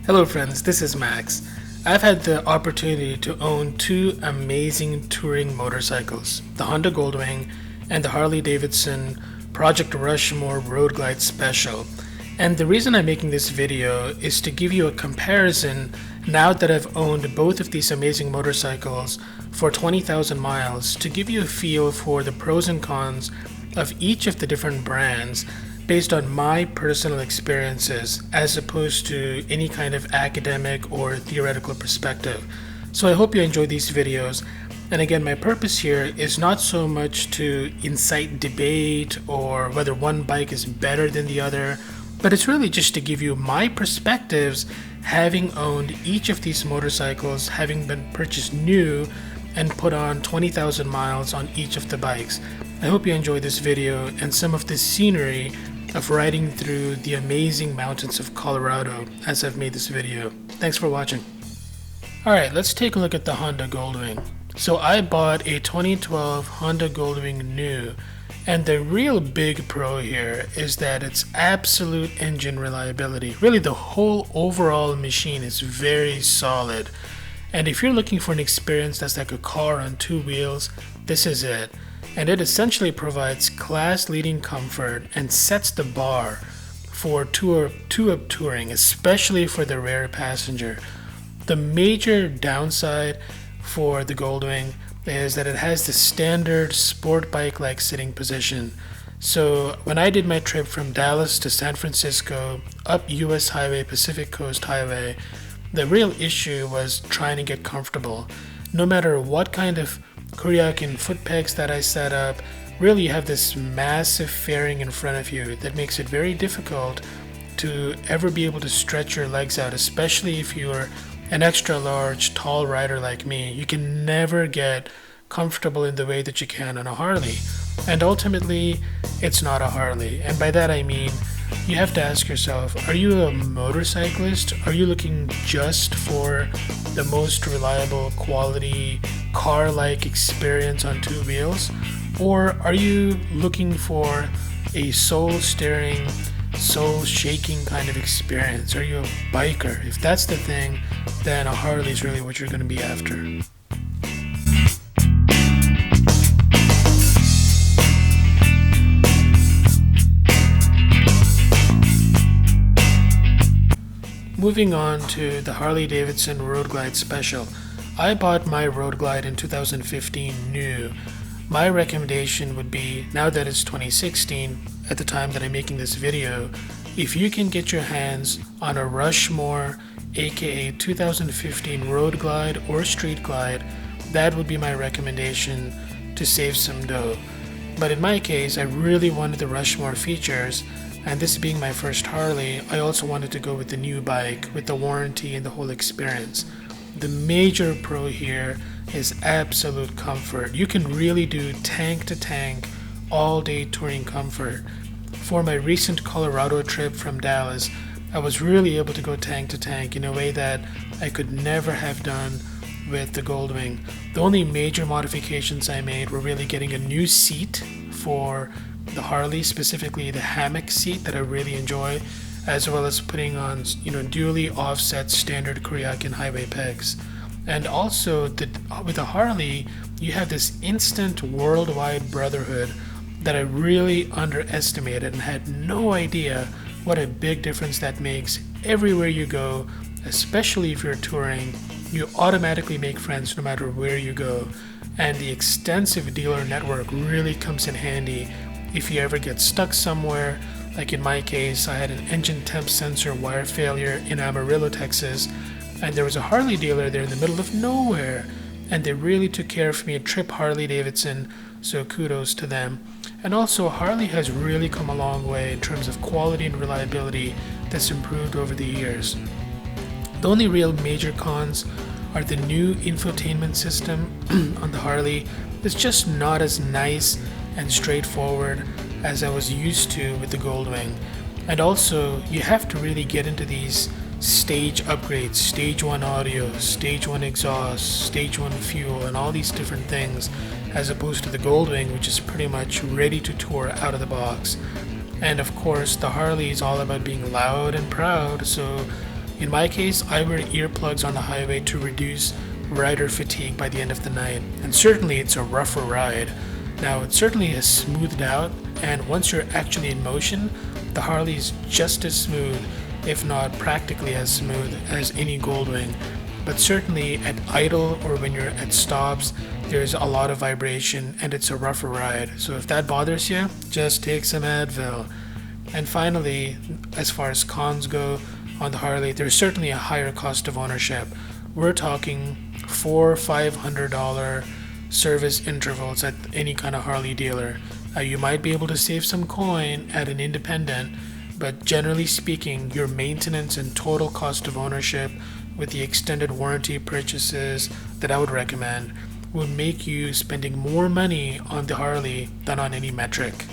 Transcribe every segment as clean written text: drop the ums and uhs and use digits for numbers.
Hello friends, this is Max. I've had the opportunity to own two amazing touring motorcycles, the Honda GoldWing and the Harley-Davidson Project Rushmore Road Glide Special. And the reason I'm making this video is to give you a comparison now that I've owned both of these amazing motorcycles for 20,000 miles, to give you a feel for the pros and cons of each of the different brands based on my personal experiences as opposed to any kind of academic or theoretical perspective. So I hope you enjoy these videos. And again, my purpose here is not so much to incite debate or whether one bike is better than the other, but it's really just to give you my perspectives having owned each of these motorcycles, having been purchased new and put on 20,000 miles on each of the bikes. I hope you enjoy this video and some of the scenery of riding through the amazing mountains of Colorado as I've made this video. Thanks for watching. Alright, let's take a look at the Honda GoldWing. So I bought a 2012 Honda GoldWing new, and the real big pro here is that it's absolute engine reliability. Really, the whole overall machine is very solid. And if you're looking for an experience that's like a car on two wheels, this is it. And it essentially provides class-leading comfort and sets the bar for two-up touring, especially for the rear passenger. The major downside for the GoldWing is that it has the standard sport bike-like sitting position. So when I did my trip from Dallas to San Francisco up US Highway, Pacific Coast Highway, the real issue was trying to get comfortable. No matter what kind of Koreakin foot pegs that I set up, really you have this massive fairing in front of you that makes it very difficult to ever be able to stretch your legs out, especially if you're an extra large tall rider like me. You can never get comfortable in the way that you can on a Harley, and ultimately it's not a Harley. And by that I mean you have to ask yourself, are you a motorcyclist? Are you looking just for the most reliable quality car-like experience on two wheels? Or are you looking for a soul-stirring, soul-shaking kind of experience? Are you a biker? If that's the thing, then a Harley is really what you're going to be after. Moving on to the Harley-Davidson Road Glide Special. I bought my Road Glide in 2015 new. My recommendation would be, now that it's 2016, at the time that I'm making this video, if you can get your hands on a Rushmore, aka 2015 Road Glide or Street Glide, that would be my recommendation to save some dough. But in my case, I really wanted the Rushmore features, and this being my first Harley, I also wanted to go with the new bike, with the warranty and the whole experience. The major pro here is absolute comfort. You can really do tank to tank, all day touring comfort. For my recent Colorado trip from Dallas, I was really able to go tank to tank in a way that I could never have done with the GoldWing. The only major modifications I made were really getting a new seat for the Harley, specifically the hammock seat that I really enjoy, as well as putting on, dually offset standard Koreakin highway pegs. And also, with a Harley, you have this instant worldwide brotherhood that I really underestimated and had no idea what a big difference that makes everywhere you go, especially if you're touring. You automatically make friends no matter where you go, and the extensive dealer network really comes in handy if you ever get stuck somewhere. Like in my case, I had an engine temp sensor wire failure in Amarillo, Texas, and there was a Harley dealer there in the middle of nowhere, and they really took care of me at Trip Harley-Davidson, so kudos to them. And also, Harley has really come a long way in terms of quality and reliability that's improved over the years. The only real major cons are the new infotainment system on the Harley. It's just not as nice and straightforward as I was used to with the GoldWing. And also, you have to really get into these stage upgrades, stage 1 audio, stage 1 exhaust, stage 1 fuel, and all these different things, as opposed to the GoldWing, which is pretty much ready to tour out of the box. And of course, the Harley is all about being loud and proud, so In my case, I wear earplugs on the highway to reduce rider fatigue by the end of the night, and certainly it's a rougher ride. Now, it certainly has smoothed out, and once you're actually in motion, the Harley is just as smooth, if not practically as smooth, as any GoldWing. But certainly at idle or when you're at stops, there's a lot of vibration and it's a rougher ride. So if that bothers you, just take some Advil. And finally, as far as cons go on the Harley, there's certainly a higher cost of ownership. We're talking $400-500 service intervals at any kind of Harley dealer. You might be able to save some coin at an independent, but generally speaking, your maintenance and total cost of ownership with the extended warranty purchases that I would recommend would make you spending more money on the Harley than on any metric.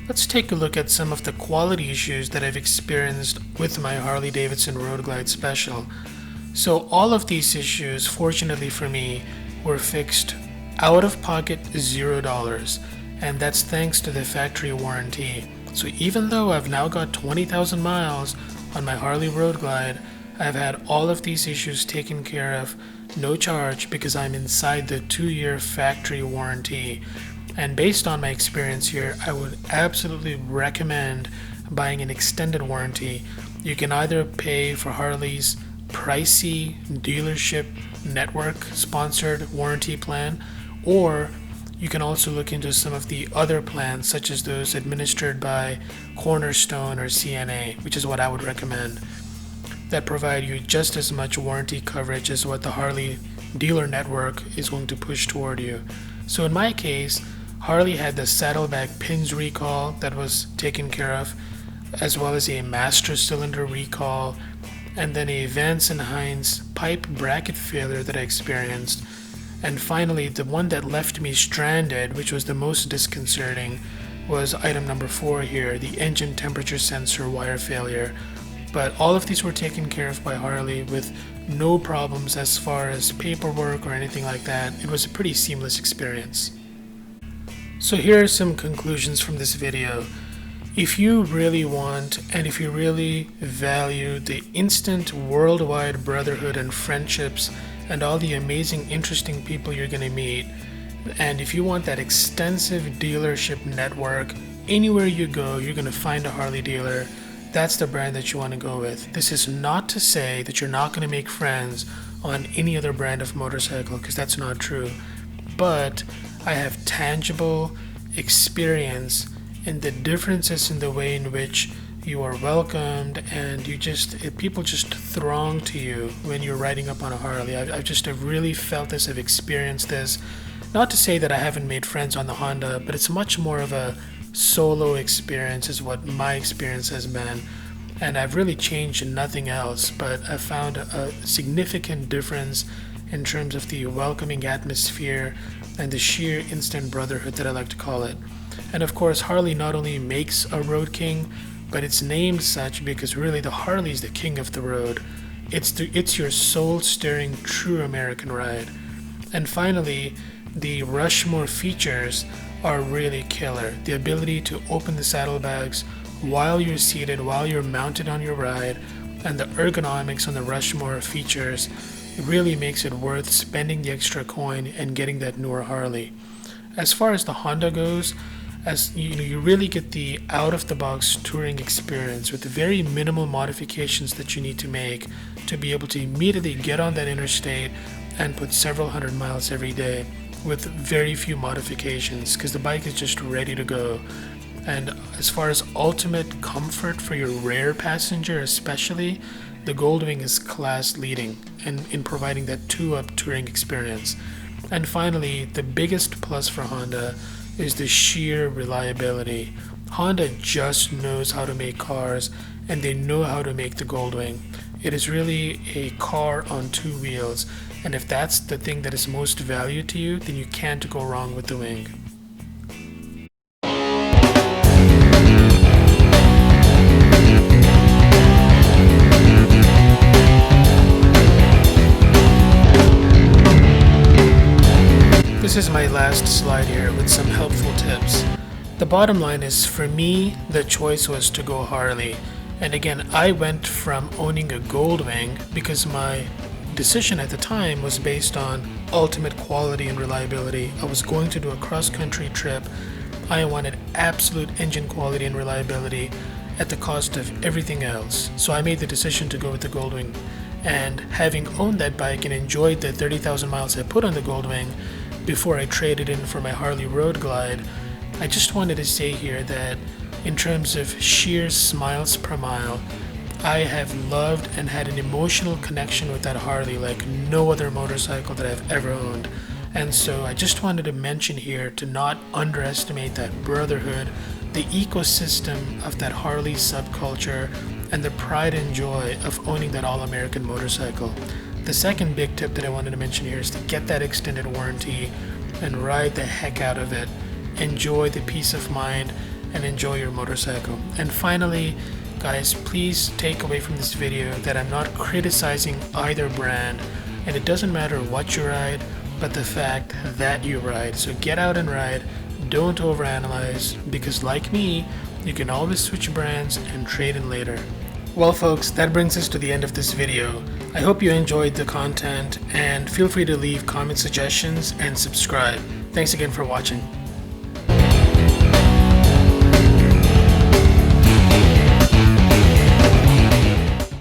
Let's take a look at some of the quality issues that I've experienced with my Harley-Davidson Road Glide Special. So all of these issues, fortunately for me, were fixed out of pocket $0, and that's thanks to the factory warranty. So even though I've now got 20,000 miles on my Harley Road Glide, I've had all of these issues taken care of, no charge, because I'm inside the 2-year factory warranty. And based on my experience here, I would absolutely recommend buying an extended warranty. You can either pay for Harley's pricey dealership network sponsored warranty plan, or you can also look into some of the other plans, such as those administered by Cornerstone or CNA, which is what I would recommend, that provide you just as much warranty coverage as what the Harley dealer network is going to push toward you. So in my case, Harley had the saddlebag pins recall that was taken care of, as well as a master cylinder recall, and then a Vance & Hines pipe bracket failure that I experienced. And finally, the one that left me stranded, which was the most disconcerting, was item number 4 here, the engine temperature sensor wire failure. But all of these were taken care of by Harley with no problems as far as paperwork or anything like that. It was a pretty seamless experience. So here are some conclusions from this video. If you really want and if you really value the instant worldwide brotherhood and friendships and all the amazing, interesting people you're going to meet, and if you want that extensive dealership network, anywhere you go, you're going to find a Harley dealer, that's the brand that you want to go with. This is not to say that you're not going to make friends on any other brand of motorcycle, because that's not true. But I have tangible experience in the differences in the way in which you are welcomed, and people just throng to you when you're riding up on a Harley. I've really felt this, I've experienced this. Not to say that I haven't made friends on the Honda, but it's much more of a solo experience is what my experience has been. And I've really changed nothing else, but I've found a significant difference in terms of the welcoming atmosphere and the sheer instant brotherhood that I like to call it. And of course, Harley not only makes a Road King, but it's named such because really the Harley is the king of the road. It's your soul-stirring true American ride. And finally, the Rushmore features are really killer. The ability to open the saddlebags while you're seated, while you're mounted on your ride, and the ergonomics on the Rushmore features, it really makes it worth spending the extra coin and getting that newer Harley. As far as the Honda goes, as you really get the out-of-the-box touring experience with the very minimal modifications that you need to make to be able to immediately get on that interstate and put several hundred miles every day with very few modifications, because the bike is just ready to go. And as far as ultimate comfort for your rear passenger especially, the GoldWing is class leading in providing that 2-up touring experience. And finally, the biggest plus for Honda is the sheer reliability. Honda just knows how to make cars, and they know how to make the GoldWing. It is really a car on 2 wheels, and if that's the thing that is most valued to you, then you can't go wrong with the Wing. This is my last slide here with some helpful tips. The bottom line is, for me, the choice was to go Harley. And again, I went from owning a GoldWing because my decision at the time was based on ultimate quality and reliability. I was going to do a cross-country trip. I wanted absolute engine quality and reliability at the cost of everything else. So I made the decision to go with the GoldWing. And having owned that bike and enjoyed the 30,000 miles I put on the GoldWing before I traded in for my Harley Road Glide, I just wanted to say here that in terms of sheer miles per mile, I have loved and had an emotional connection with that Harley like no other motorcycle that I've ever owned. And so I just wanted to mention here to not underestimate that brotherhood, the ecosystem of that Harley subculture, and the pride and joy of owning that all-American motorcycle. The second big tip that I wanted to mention here is to get that extended warranty and ride the heck out of it. Enjoy the peace of mind and enjoy your motorcycle. And finally, guys, please take away from this video that I'm not criticizing either brand, and it doesn't matter what you ride, but the fact that you ride. So get out and ride, don't overanalyze, because like me, you can always switch brands and trade in later. Well folks, that brings us to the end of this video. I hope you enjoyed the content, and feel free to leave comment suggestions and subscribe. Thanks again for watching.